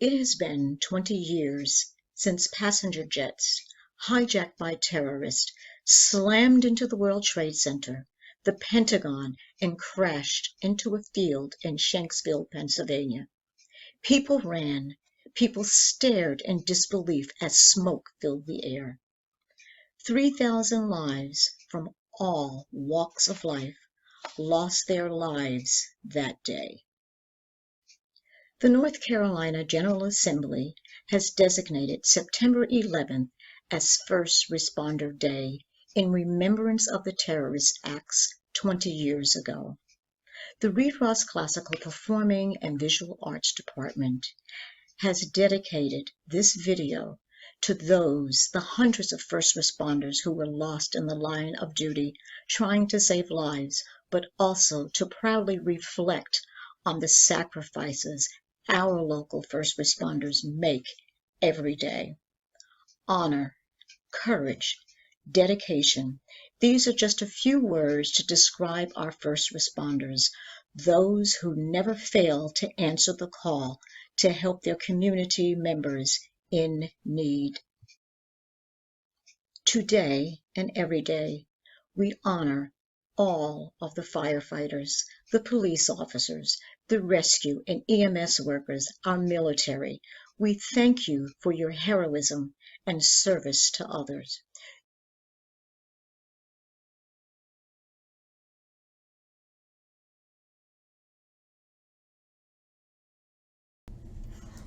It has been 20 years since passenger jets, hijacked by terrorists, slammed into the World Trade Center, the Pentagon, and crashed into a field in Shanksville, Pennsylvania. People ran, people stared in disbelief as smoke filled the air. 3,000 lives from all walks of life lost their lives that day. The North Carolina General Assembly has designated September 11th as First Responder Day in remembrance of the terrorist acts 20 years ago. The Reid Ross Classical Performing and Visual Arts Department has dedicated this video to the hundreds of first responders who were lost in the line of duty trying to save lives, but also to proudly reflect on the sacrifices our local first responders make every day. Honor, courage, dedication. These are just a few words to describe our first responders, those who never fail to answer the call to help their community members in need. Today and every day, we honor all of the firefighters, the police officers, the rescue and EMS workers, our military. We thank you for your heroism and service to others.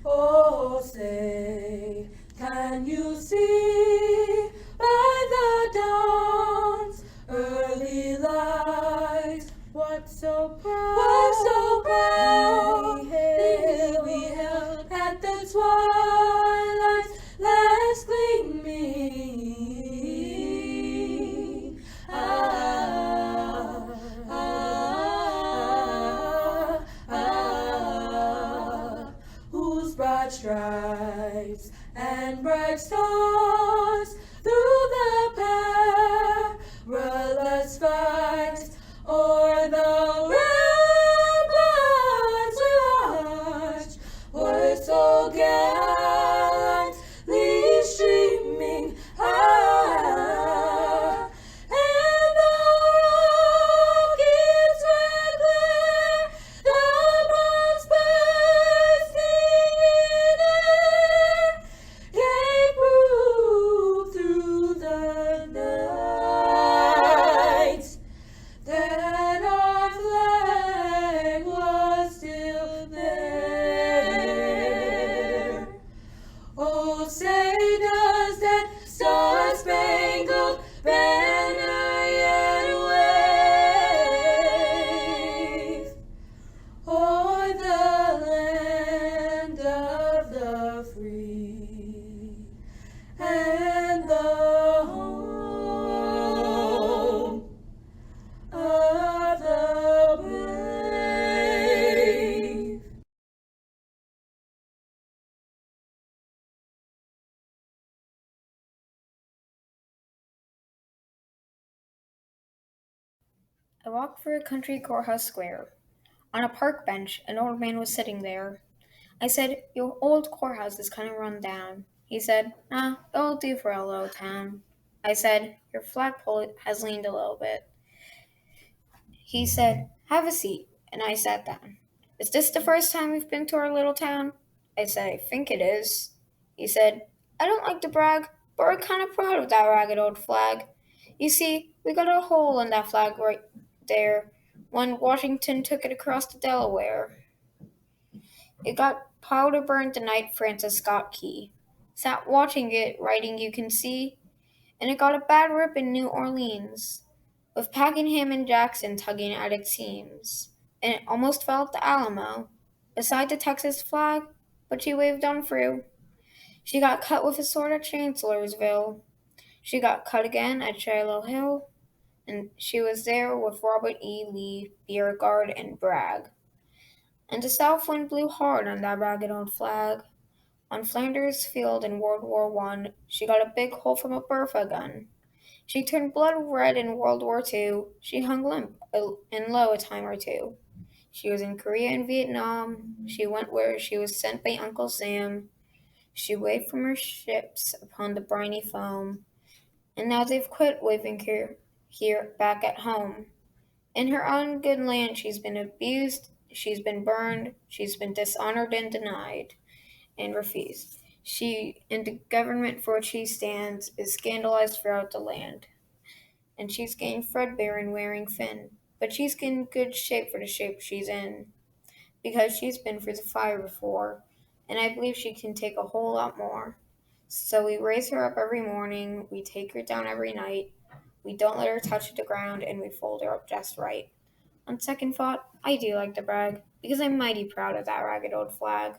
Oh, say, can you see by the dawn's early light what so proudly we hailed at the twilight's last gleaming? Ah, ah, ah, whose broad stripes and bright stars through the perilous fight o'er the ramparts we watched were so gallantly streaming high, and the rocket's red glare, the bombs bursting in air, gave proof through the night that our flag was still there. Oh, say does that star-spangled banner yet wave o'er the land of the free and the home of the brave? I walked through a country courthouse square. On a park bench, an old man was sitting there. I said, "Your old courthouse is kind of run down." He said, "Nah, it'll do for a little town." I said, "Your flagpole has leaned a little bit." He said, "Have a seat," and I sat down. "Is this the first time we've been to our little town?" I said, "I think it is." He said, "I don't like to brag, but we're kind of proud of that ragged old flag. You see, we got a hole in that flag right there when Washington took it across the Delaware. It got powder burned the night Francis got key. Sat watching it, writing you can see, and it got a bad rip in New Orleans, with Pakenham and Jackson tugging at its seams, and it almost fell at the Alamo, beside the Texas flag, but she waved on through. She got cut with a sword at Chancellorsville. She got cut again at Shiloh Hill, and she was there with Robert E. Lee, Beauregard, and Bragg. And the south wind blew hard on that ragged old flag. On Flanders Field in World War One, she got a big hole from a Bertha gun. She turned blood red in World War Two. She hung limp and low a time or two. She was in Korea and Vietnam. She went where she was sent by Uncle Sam. She waved from her ships upon the briny foam, and now they've quit waving here back at home. In her own good land she's been abused, she's been burned, she's been dishonored and denied and refused. She and the government for which she stands is scandalized throughout the land. And she's getting threadbare and wearing thin. But she's in good shape for the shape she's in, because she's been through the fire before, and I believe she can take a whole lot more. So we raise her up every morning, we take her down every night, we don't let her touch the ground, and we fold her up just right. On second thought, I do like to brag, because I'm mighty proud of that ragged old flag.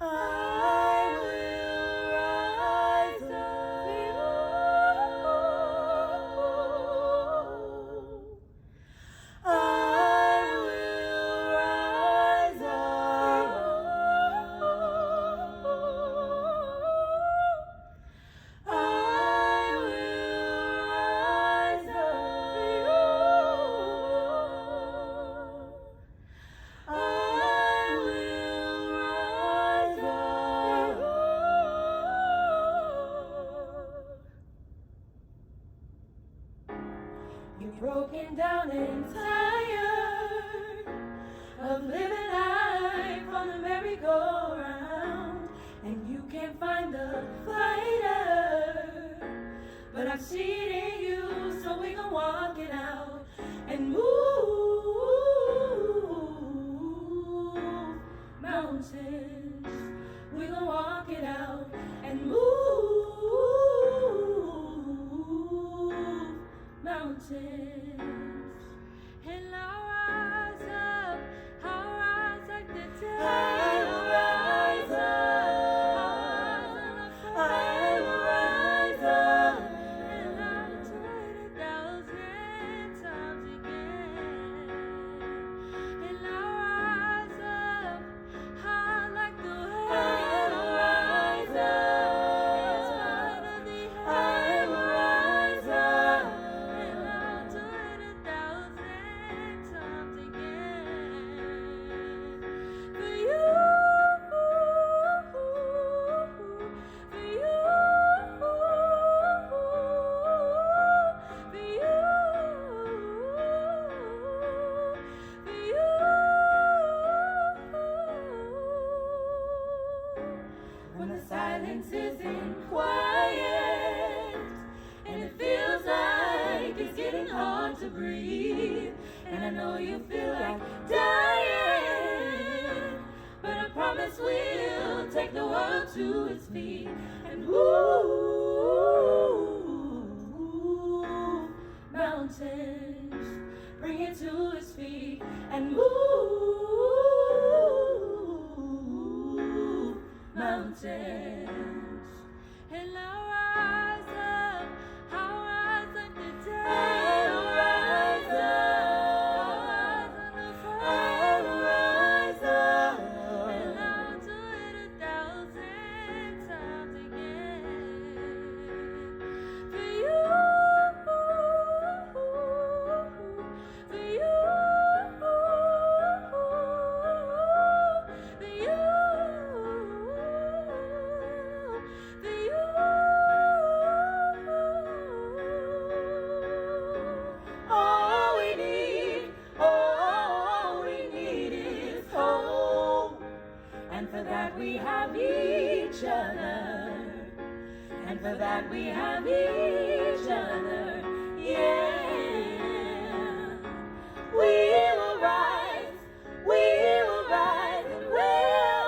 I will rise up. I will rise up. I will rise up. I will rise up. broken down and tired of living life on the merry-go-round, and you can't find the fighter, but I see it in you, so we gon' walk it out and move mountains. We gon' walk it out and move mountains. And I'll rise up, I'll rise like the day. I'll rise up, I'll rise up, and I'll do it 1,000 times again. And I'll rise up, high like the wave. I'll rise up, in spite of the hate. I'll rise up, and I'll do it 1,000 times again. For you, for you, for you, when the silence isn't quiet and it feels like it's getting hard to breathe, and I know you feel like dying, but I promise we'll take the world to its feet and move mountains, bring it to its feet and move mountains. And I'll rise up, I'll rise like the day. I'll rise up, I'll rise up, and I'll do it 1,000 times again. For you, for you, for you, for you. All we need is hope, and for that we have each other, and for that we have each other, yeah. We'll rise, and we'll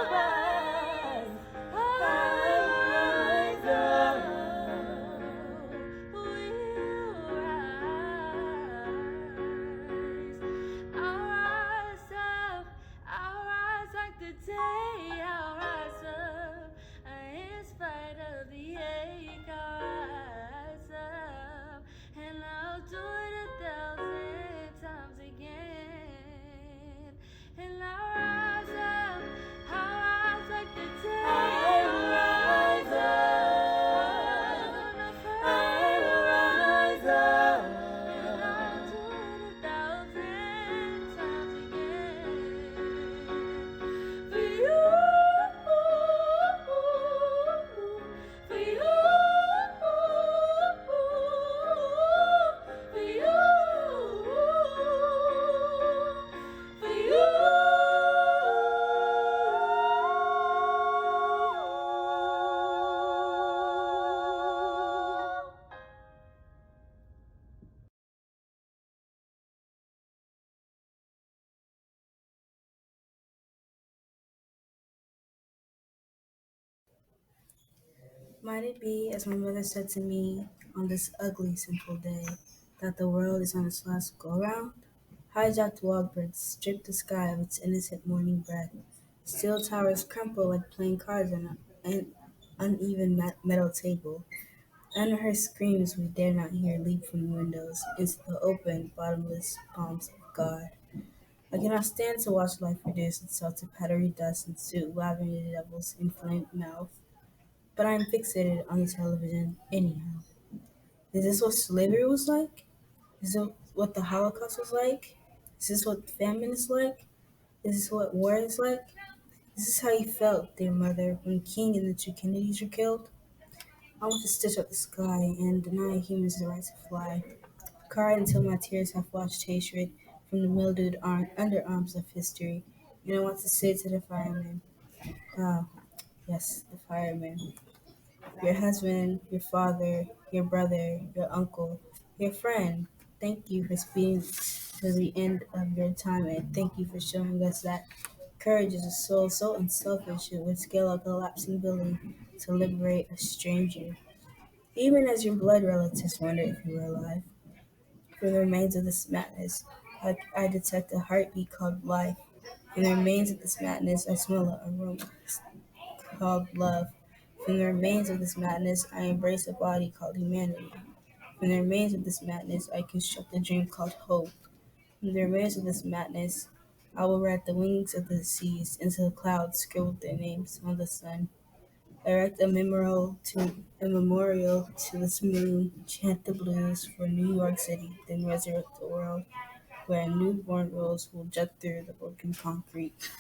rise, I'll rise up, we'll rise, I'll rise up, I'll rise like the day, I'll rise up, in spite of the ache, I'll rise up, and I'll do it 1,000 times again. And I'll rise up, I'll rise like the day. I'll rise up, and I'll do it 1,000 times again. For you, for you, for you, for you. Might it be, as my mother said to me on this ugly, simple day, that the world is on its last go-round? Hijacked wildbirds strip the sky of its innocent morning breath. Steel towers crumple like playing cards on an uneven metal table. Unheard screams we dare not hear leap from the windows into the open, bottomless palms of God. I cannot stand to watch life reduce itself to powdery dust and soot laving the devil's inflamed mouth. But I am fixated on the television anyhow. Is this what slavery was like? Is this what the Holocaust was like? Is this what famine is like? Is this what war is like? Is this how you felt, dear mother, when King and the two Kennedys were killed? I want to stitch up the sky and deny humans the right to fly. cried until my tears have washed hatred from the mildewed underarms of history. And I want to say to the firemen, ah, yes, the firemen, your husband, your father, your brother, your uncle, your friend, thank you for speeding to the end of your time, and thank you for showing us that courage is a soul so unselfish it would scale a collapsing building to liberate a stranger. Even as your blood relatives wonder if you were alive. For the remains of this madness, I detect a heartbeat called life. In the remains of this madness, I smell an aroma called love. From the remains of this madness, I embrace a body called humanity. From the remains of this madness, I construct a dream called hope. From the remains of this madness, I will write the wings of the seas into the clouds, scribble their names on the sun. Erect a memorial to this moon, chant the blues for New York City, then resurrect the world where a newborn rose will jut through the broken concrete.